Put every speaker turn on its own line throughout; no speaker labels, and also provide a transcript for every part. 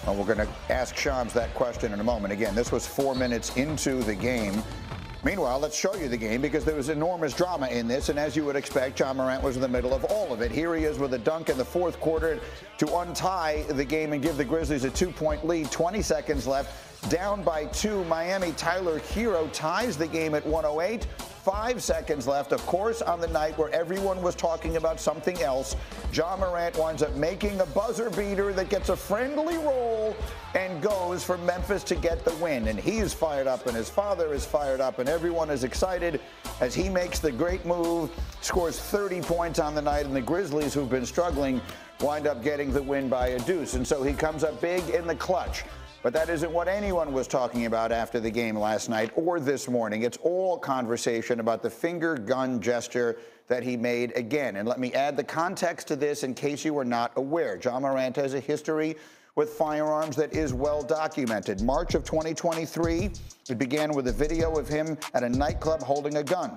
Well, we're going to ask Shams that question in a moment. Again, this was 4 minutes into the game. Meanwhile, let's show you the game because there was enormous drama in this. And as you would expect, Ja Morant was in the middle of all of it. Here he is with a dunk in the fourth quarter to untie the game and give the Grizzlies a 2-point lead. 20 seconds left. Down by 2. Miami Tyler Hero ties the game at 108. 5 seconds left, of course, on the night where everyone was talking about something else. Ja Morant winds up making a buzzer beater that gets a friendly roll and goes for Memphis to get the win. And he is fired up, and his father is fired up, and everyone is excited as he makes the great move, scores 30 points on the night, and the Grizzlies, who've been struggling, wind up getting the win by a deuce. And so he comes up big in the clutch. But that isn't what anyone was talking about after the game last night or this morning. It's all conversation about the finger gun gesture that he made again. And let me add the context to this in case you were not aware. Ja Morant has a history with firearms that is well documented. March of 2023, it began with a video of him at a nightclub holding a gun.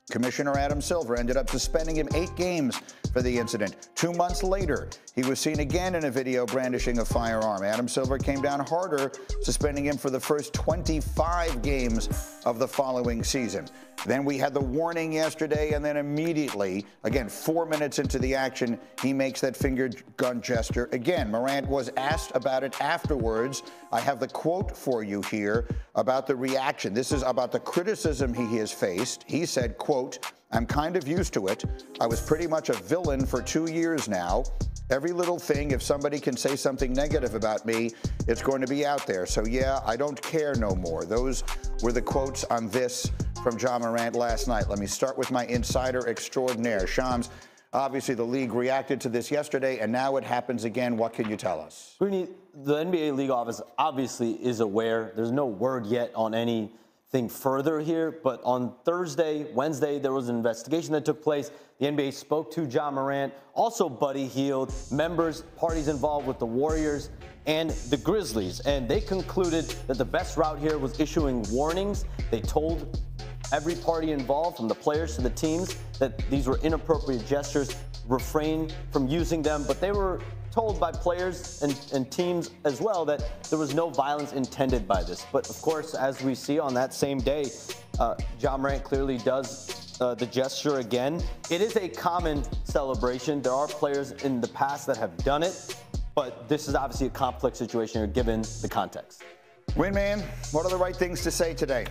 Commissioner Adam Silver ended up suspending him 8 games for the incident. 2 months later, he was seen again in a video brandishing a firearm. Adam Silver came down harder, suspending him for the first 25 games of the following season. Then we had the warning yesterday, and then immediately, again, 4 minutes into the action, he makes that finger gun gesture again. Morant was asked about it afterwards. I have the quote for you here about the reaction. This is about the criticism he has faced. He said, quote, "I'm kind of used to it. I was pretty much a villain for 2 years now. Every little thing, if somebody can say something negative about me, it's going to be out there. So yeah, I don't care no more." Those were the quotes on this from Ja Morant last night. Let me start with my insider extraordinaire. Shams, obviously the league reacted to this yesterday, and now it happens again. What can you tell us?
Greeny, the NBA league office obviously is aware. There's no word yet on anything further here, but on Wednesday, there was an investigation that took place. The NBA spoke to Ja Morant, also Buddy Hield, members, parties involved with the Warriors and the Grizzlies, and they concluded that the best route here was issuing warnings. They told every party involved, from the players to the teams, that these were inappropriate gestures, refrain from using them, but they were told by players and teams as well that there was no violence intended by this. But of course, as we see on that same day, Ja Morant clearly does the gesture again. It is a common celebration. There are players in the past that have done it, but this is obviously a complex situation here given the context.
Winman, what are the right things to say today?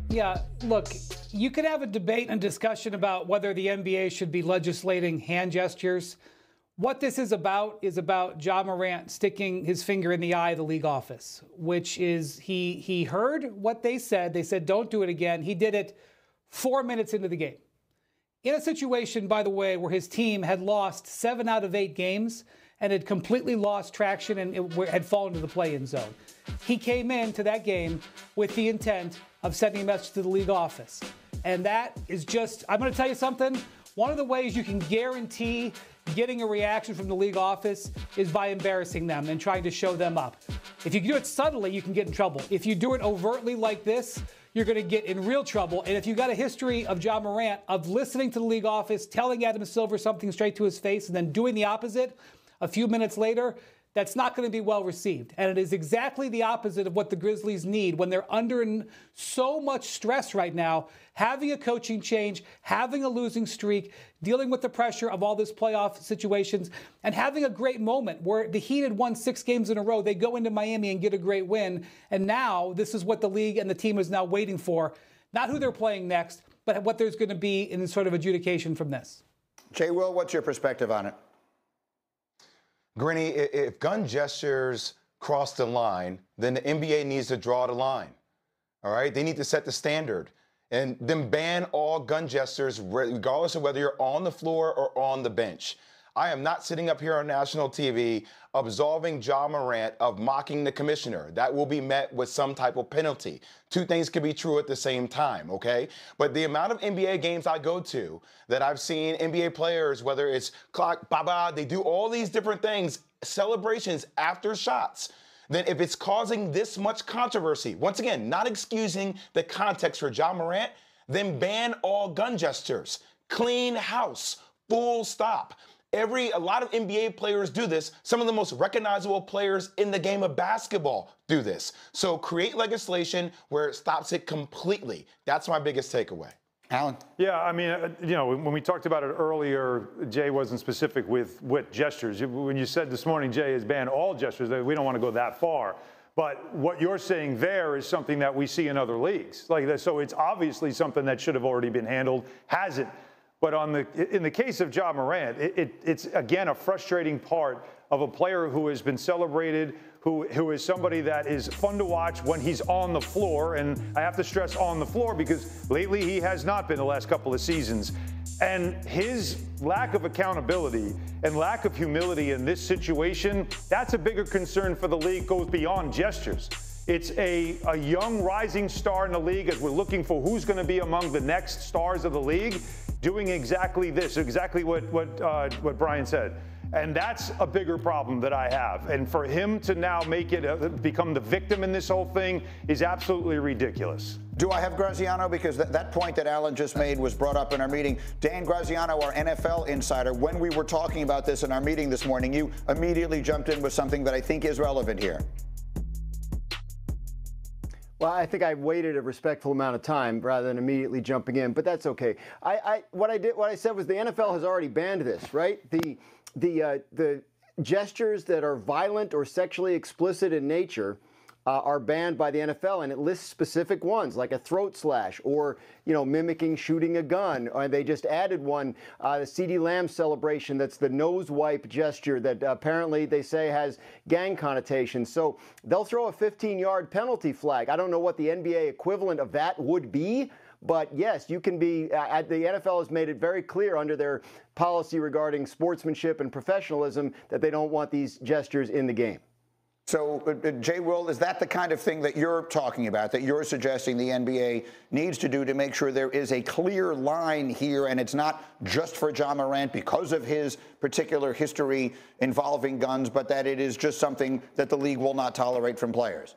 Yeah, look, you could have a debate and discussion about whether the NBA should be legislating hand gestures. What this is about Ja Morant sticking his finger in the eye of the league office, which is he heard what they said. They said, don't do it again. He did it 4 minutes into the game. In a situation, by the way, where his team had lost 7 out of 8 games and had completely lost traction and had fallen to the play-in zone. He came into that game with the intent of sending a message to the league office. And that is just, I'm going to tell you something. One of the ways you can guarantee getting a reaction from the league office is by embarrassing them and trying to show them up. If you do it subtly, you can get in trouble. If you do it overtly like this, you're going to get in real trouble. And if you got a history of Ja Morant of listening to the league office, telling Adam Silver something straight to his face, and then doing the opposite a few minutes later, that's not going to be well received. And it is exactly the opposite of what the Grizzlies need when they're under so much stress right now, having a coaching change, having a losing streak, dealing with the pressure of all this playoff situations, and having a great moment where the Heat had won 6 games in a row. They go into Miami and get a great win. And now this is what the league and the team is now waiting for. Not who they're playing next, but what there's going to be in sort of adjudication from this.
Jay Will, what's your perspective on it?
Grinny, if gun gestures cross the line, then the NBA needs to draw the line. All right? They need to set the standard and then ban all gun gestures, regardless of whether you're on the floor or on the bench. I am not sitting up here on national TV absolving Ja Morant of mocking the commissioner. That will be met with some type of penalty. 2 things can be true at the same time, okay? But the amount of NBA games I go to that I've seen NBA players, whether it's clock, baba, they do all these different things, celebrations after shots. Then if it's causing this much controversy, once again, not excusing the context for Ja Morant, then ban all gun gestures. Clean house, full stop. A lot of NBA players do this. Some of the most recognizable players in the game of basketball do this. So create legislation where it stops it completely. That's my biggest takeaway.
Alan?
Yeah, I mean, when we talked about it earlier, Jay wasn't specific with what gestures. When you said this morning, Jay has banned all gestures, we don't want to go that far. But what you're saying there is something that we see in other leagues. Like that, so it's obviously something that should have already been handled, hasn't. But in the case of Ja Morant, it's, again, a frustrating part of a player who has been celebrated, who is somebody that is fun to watch when he's on the floor. And I have to stress on the floor because lately he has not been the last couple of seasons. And his lack of accountability and lack of humility in this situation, that's a bigger concern for the league, goes beyond gestures. It's a young rising star in the league as we're looking for who's going to be among the next stars of the league, doing exactly this, exactly what Brian said. And that's a bigger problem that I have. And for him to now make it become the victim in this whole thing is absolutely ridiculous.
Do I have Graziano? Because that point that Alan just made was brought up in our meeting. Dan Graziano, our NFL insider, when we were talking about this in our meeting this morning, you immediately jumped in with something that I think is relevant here.
Well, I think I waited a respectful amount of time rather than immediately jumping in, but that's okay. What I said was the NFL has already banned this, right? The gestures that are violent or sexually explicit in nature are banned by the NFL, and it lists specific ones like a throat slash or mimicking shooting a gun. Or they just added one, the CeeDee Lamb celebration. That's the nose wipe gesture that apparently they say has gang connotations. So they'll throw a 15-yard penalty flag. I don't know what the NBA equivalent of that would be. But yes, you can be, the NFL has made it very clear under their policy regarding sportsmanship and professionalism that they don't want these gestures in the game.
So, Jay Will, is that the kind of thing that you're talking about, that you're suggesting the NBA needs to do to make sure there is a clear line here and it's not just for Ja Morant because of his particular history involving guns, but that it is just something that the league will not tolerate from players?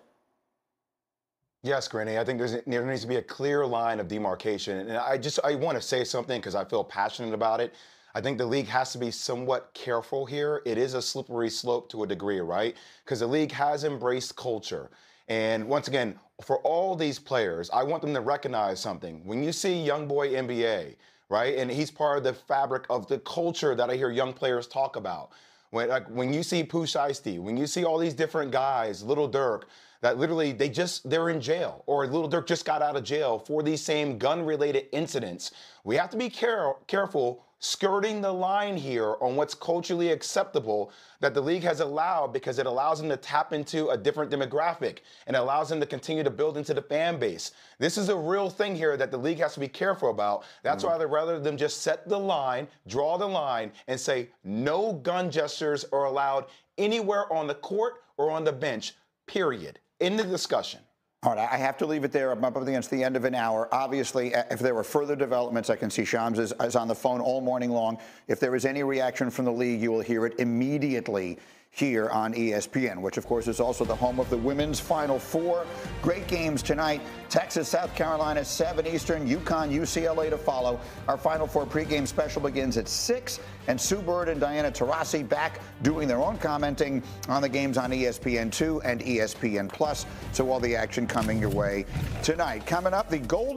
Yes, Granny. I think there needs to be a clear line of demarcation. And I want to say something because I feel passionate about it. I think the league has to be somewhat careful here. It is a slippery slope to a degree, right? Because the league has embraced culture. And once again, for all these players, I want them to recognize something. When you see young boy NBA, right, and he's part of the fabric of the culture that I hear young players talk about. When you see Pooh Shiesty, when you see all these different guys, Little Dirk, that literally they're in jail, or Little Dirk just got out of jail for these same gun-related incidents. We have to be careful skirting the line here on what's culturally acceptable that the league has allowed, because it allows them to tap into a different demographic and allows them to continue to build into the fan base. This is a real thing here that the league has to be careful about. That's why rather than just set the line, draw the line, and say no gun gestures are allowed anywhere on the court or on the bench, period. In the discussion.
All right, I have to leave it there. I'm up against the end of an hour. Obviously, if there were further developments, I can see Shams is on the phone all morning long. If there is any reaction from the league, you will hear it immediately here on ESPN, which, of course, is also the home of the women's Final Four. Great games tonight. Texas, South Carolina, 7 Eastern, UConn, UCLA to follow. Our Final Four pregame special begins at 6, and Sue Bird and Diana Taurasi back doing their own commenting on the games on ESPN2 and ESPN+. So all the action coming your way tonight. Coming up, the Golden